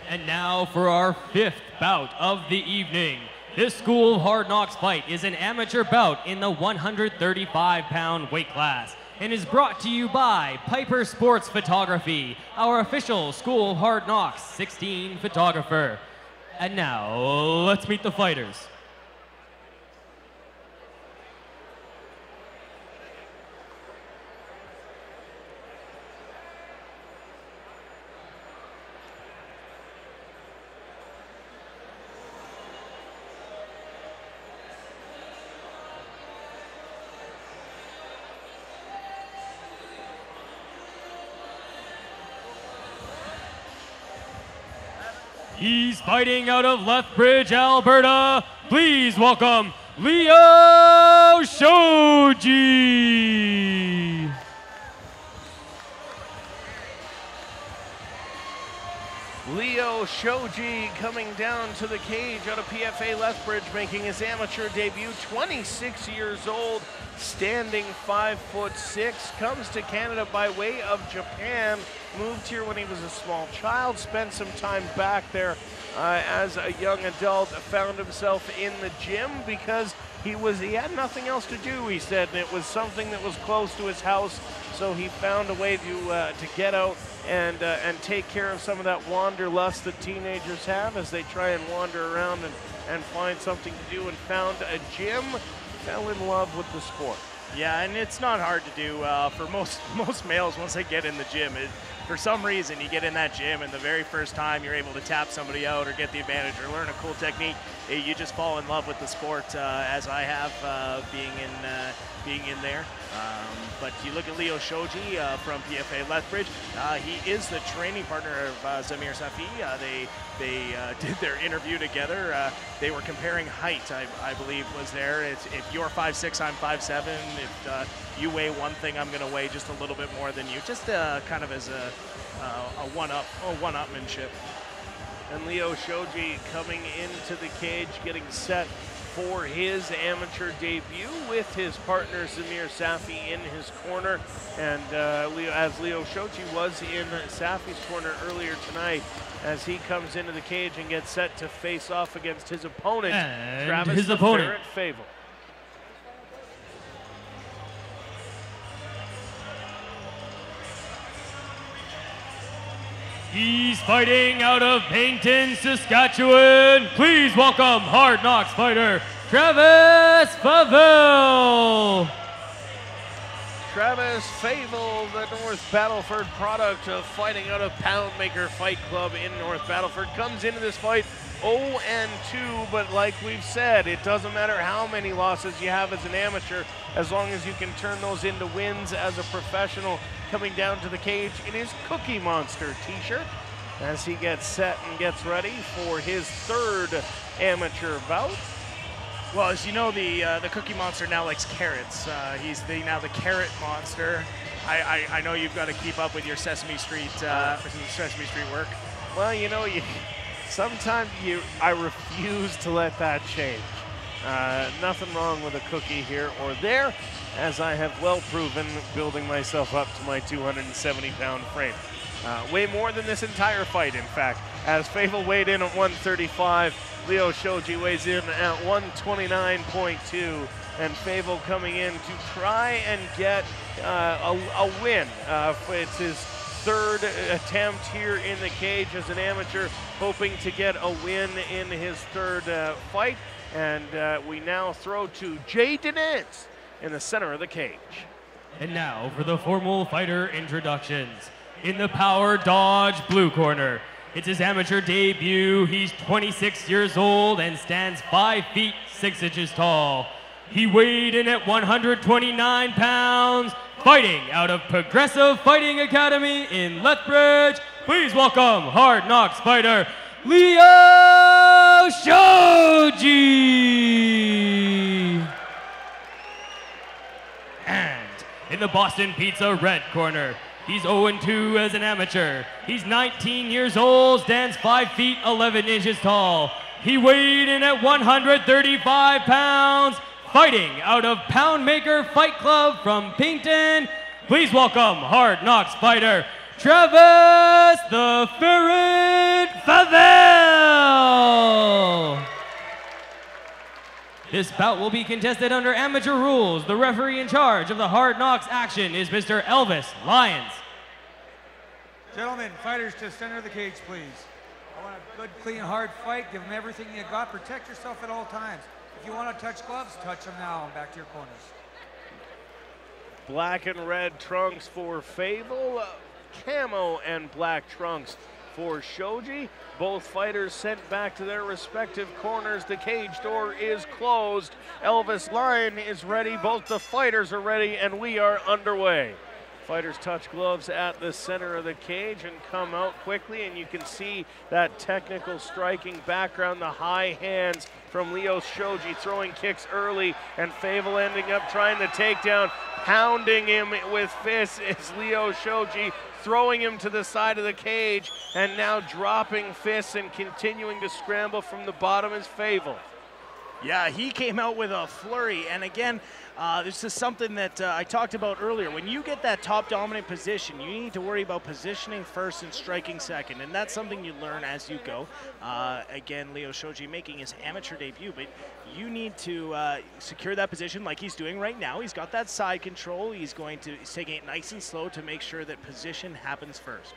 And now for our 5th bout of the evening. This School of Hard Knocks fight is an amateur bout in the 135-pound weight class and is brought to you by Piper Sports Photography, our official School of Hard Knocks 16 photographer. And now, let's meet the fighters. He's fighting out of Lethbridge, Alberta. Please welcome Leo Shoji. Leo Shoji coming down to the cage out of PFA Lethbridge, making his amateur debut, 26 years old, standing 5'6", comes to Canada by way of Japan, moved here when he was a small child, spent some time back there as a young adult, found himself in the gym because he had nothing else to do, he said, and it was something that was close to his house, so he found a way to get out and take care of some of that wanderlust that teenagers have as they try and wander around and find something to do, and found a gym, fell in love with the sport. Yeah, and it's not hard to do for most males once they get in the gym. For some reason, you get in that gym and the very first time you're able to tap somebody out or get the advantage or learn a cool technique, you just fall in love with the sport, as I have being in there. But you look at Leo Shoji from PFA Lethbridge. He is the training partner of Zamir Safi. They did their interview together. They were comparing height, I believe, was there. If you're 5'6", I'm 5'7". If you weigh one thing, I'm going to weigh just a little bit more than you. Just kind of as a one-upmanship. And Leo Shoji coming into the cage, getting set for his amateur debut with his partner Zamir Safi in his corner. And as Leo Shoji was in Safi's corner earlier tonight, as he comes into the cage and gets set to face off against his opponent, Favel. He's fighting out of Paignton, Saskatchewan. Please welcome Hard Knocks fighter, Travis Favel. Travis Favel, the North Battleford product of fighting out of Poundmaker Fight Club in North Battleford, comes into this fight 0-2, but like we've said, it doesn't matter how many losses you have as an amateur, as long as you can turn those into wins as a professional. Coming down to the cage in his Cookie Monster t-shirt as he gets set and gets ready for his 3rd amateur bout. Well, as you know, the Cookie Monster now likes carrots. He's now the Carrot Monster. I know you've got to keep up with your Sesame Street work. Well, you know, sometimes I refuse to let that change. Nothing wrong with a cookie here or there, as I have well proven building myself up to my 270-pound frame. Way more than this entire fight, in fact. As Favel weighed in at 135, Leo Shoji weighs in at 129.2, and Favel coming in to try and get a win. It's his 3rd attempt here in the cage as an amateur, hoping to get a win in his 3rd fight. And we now throw to Jay Dinez in the center of the cage. And now for the formal fighter introductions. In the Power Dodge blue corner, it's his amateur debut. He's 26 years old and stands 5 feet 6 inches tall. He weighed in at 129 pounds, fighting out of Progressive Fighting Academy in Lethbridge. Please welcome Hard Knocks fighter, Leo Shoji. And in the Boston Pizza red corner, he's 0-2 as an amateur. He's 19 years old, stands 5 feet 11 inches tall. He weighed in at 135 pounds, fighting out of Poundmaker Fight Club from Paignton. Please welcome Hard Knocks fighter, Travis the Ferret Favel. This bout will be contested under amateur rules. The referee in charge of the hard knocks action is Mr. Elvis Lyons. Gentlemen, fighters to center of the cage, please. I want a good, clean, hard fight. Give them everything you got. Protect yourself at all times. If you want to touch gloves, touch them now and back to your corners. Black and red trunks for Favel, camo and black trunks for Shoji. Both fighters sent back to their respective corners. The cage door is closed. Elvis Lyon is ready. Both the fighters are ready, and we are underway. Fighters touch gloves at the center of the cage and come out quickly, and you can see that technical striking background, the high hands from Leo Shoji throwing kicks early, and Favel ending up trying the takedown, pounding him with fists is Leo Shoji, throwing him to the side of the cage, and now dropping fists and continuing to scramble from the bottom is Favel. Yeah, he came out with a flurry, and again, this is something that I talked about earlier. When you get that top dominant position, you need to worry about positioning first and striking second, and that's something you learn as you go. Again, Leo Shoji making his amateur debut, but you need to secure that position like he's doing right now. He's got that side control. He's taking it nice and slow to make sure that position happens first.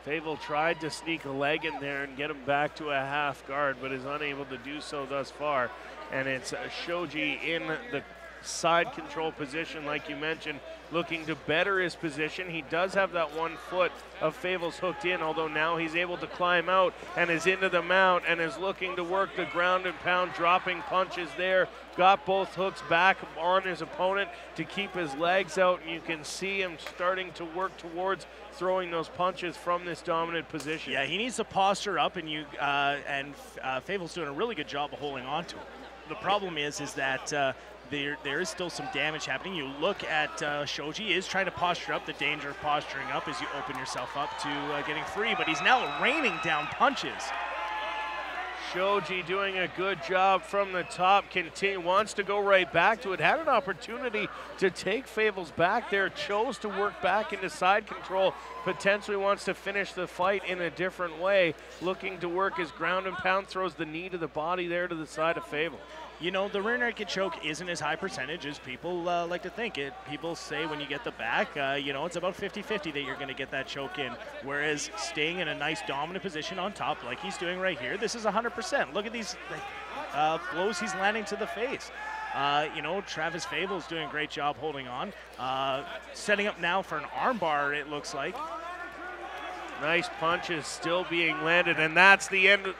Favel tried to sneak a leg in there and get him back to a half guard, but is unable to do so thus far. And it's Shoji in the side control position, like you mentioned, looking to better his position. He does have that 1 foot of Favel's hooked in, although now he's able to climb out and is into the mount and is looking to work the ground and pound, dropping punches there. Got both hooks back on his opponent to keep his legs out, and you can see him starting to work towards throwing those punches from this dominant position. Yeah, he needs to posture up, and Favel's doing a really good job of holding on to him. The problem is that there is still some damage happening. You look at Shoji is trying to posture up. The danger of posturing up is you open yourself up to getting free, but he's now raining down punches. Shoji doing a good job from the top, wants to go right back to it, had an opportunity to take Favel's back there, chose to work back into side control, potentially wants to finish the fight in a different way, looking to work his ground and pound, throws the knee to the body there to the side of Favel. You know, the rear naked choke isn't as high percentage as people like to think. People say when you get the back, you know, it's about 50-50 that you're going to get that choke in, whereas staying in a nice dominant position on top, like he's doing right here, this is 100%. Look at these blows he's landing to the face. You know, Travis Favel's doing a great job holding on. Setting up now for an armbar, it looks like. Nice punches still being landed, and that's the end.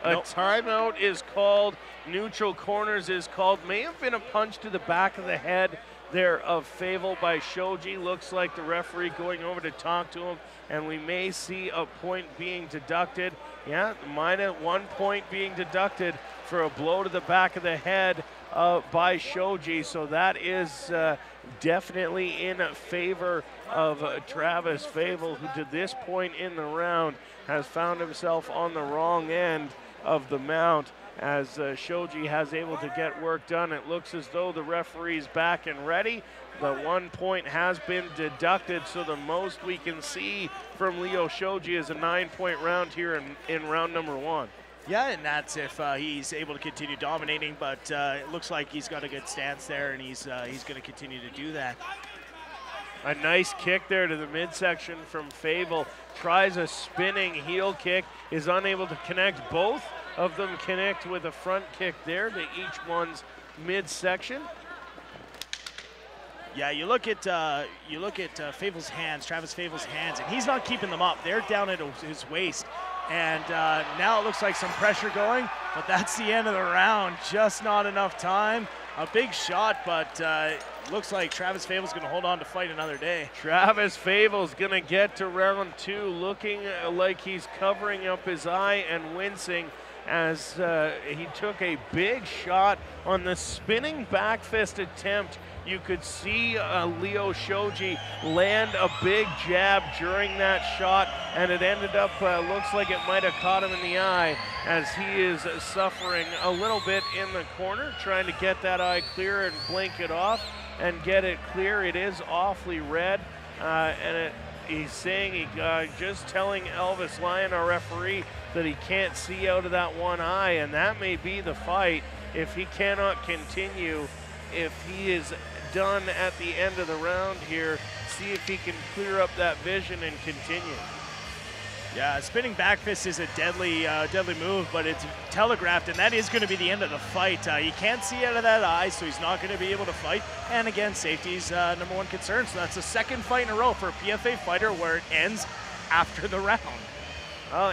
Nope. Timeout is called. Neutral corners is called. May have been a punch to the back of the head there of Favel by Shoji. Looks like the referee going over to talk to him, and we may see a point being deducted. Yeah, minus 1 point being deducted for a blow to the back of the head by Shoji. So that is definitely in favor of Travis Favel, who to this point in the round has found himself on the wrong end of the mount as Shoji has able to get work done. It looks as though the referee's back and ready. The 1 point has been deducted, so the most we can see from Leo Shoji is a 9-point round here in round number 1. Yeah, and that's if he's able to continue dominating, but it looks like he's got a good stance there, and he's going to continue to do that. A nice kick there to the midsection from Favel. Tries a spinning heel kick, is unable to connect. Both of them connect with a front kick there to each one's midsection. Yeah, you look at Favel's hands, Travis Favel's hands, and he's not keeping them up. They're down at his waist. And now it looks like some pressure going, but that's the end of the round. Just not enough time. A big shot, but looks like Travis Favel's going to hold on to fight another day. Travis Favel's going to get to round 2, looking like he's covering up his eye and wincing as he took a big shot on the spinning back fist attempt. You could see Leo Shoji land a big jab during that shot, and it ended up, looks like it might have caught him in the eye as he is suffering a little bit in the corner, trying to get that eye clear and blink it off and get it clear. It is awfully red, and he's saying, just telling Elvis Lyon, our referee, that he can't see out of that one eye, and that may be the fight. if he cannot continue, if he is done at the end of the round here, see if he can clear up that vision and continue. Yeah, spinning back fist is a deadly move, but it's telegraphed, and that is going to be the end of the fight. He can't see out of that eye, so he's not going to be able to fight. And again, safety's number one concern. So that's the second fight in a row for a PFA fighter where it ends after the round.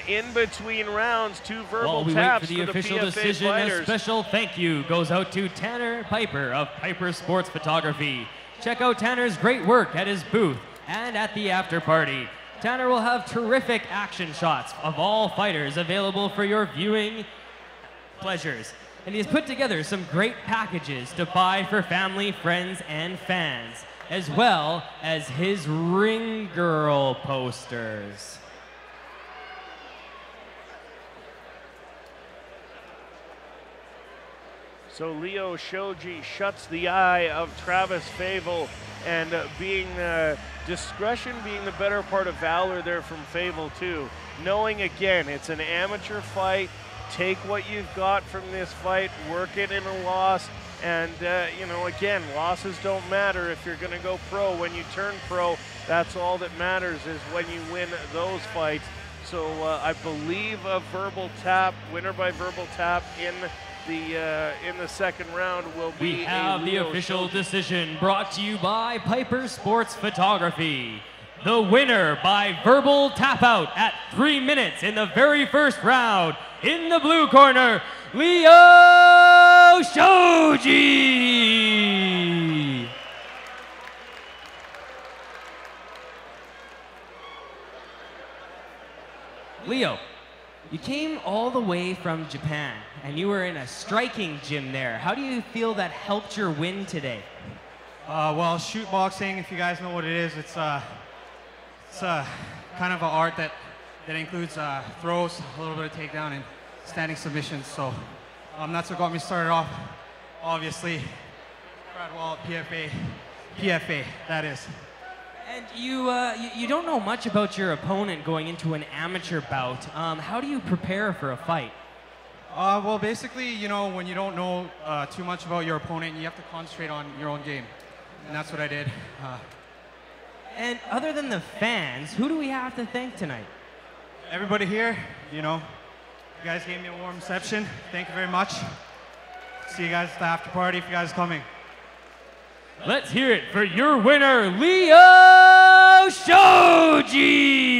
In between rounds, 2 verbal While we taps wait for the official PFA decision, fighters. a special thank you goes out to Tanner Piper of Piper Sports Photography. Check out Tanner's great work at his booth and at the after party. Tanner will have terrific action shots of all fighters available for your viewing pleasures. And he's put together some great packages to buy for family, friends, and fans, as well as his Ring Girl posters. So Leo Shoji shuts the eye of Travis Favel, and discretion being the better part of valor there from Favel too. Knowing again, it's an amateur fight, take what you've got from this fight, work it in a loss, and you know, again, losses don't matter if you're gonna go pro. When you turn pro, that's all that matters, is when you win those fights. So I believe a verbal tap, winner by verbal tap in the second round will be. We have the official decision brought to you by Piper Sports Photography. The winner by verbal tap out at 3 minutes in the very first round, in the blue corner, Leo Shoji. Leo, you came all the way from Japan, and you were in a striking gym there. How do you feel that helped your win today? Well, shoot boxing, if you guys know what it is, it's kind of an art that includes throws, a little bit of takedown, and standing submissions. So that's what got me started off. Obviously, Brad Wall, PFA, that is. And you don't know much about your opponent going into an amateur bout. How do you prepare for a fight? Well, basically, you know, when you don't know too much about your opponent, you have to concentrate on your own game. And that's what I did. And other than the fans, who do we have to thank tonight? Everybody here, you know, you guys gave me a warm reception. Thank you very much. See you guys at the after party if you guys are coming. Let's hear it for your winner, Leo Shoji!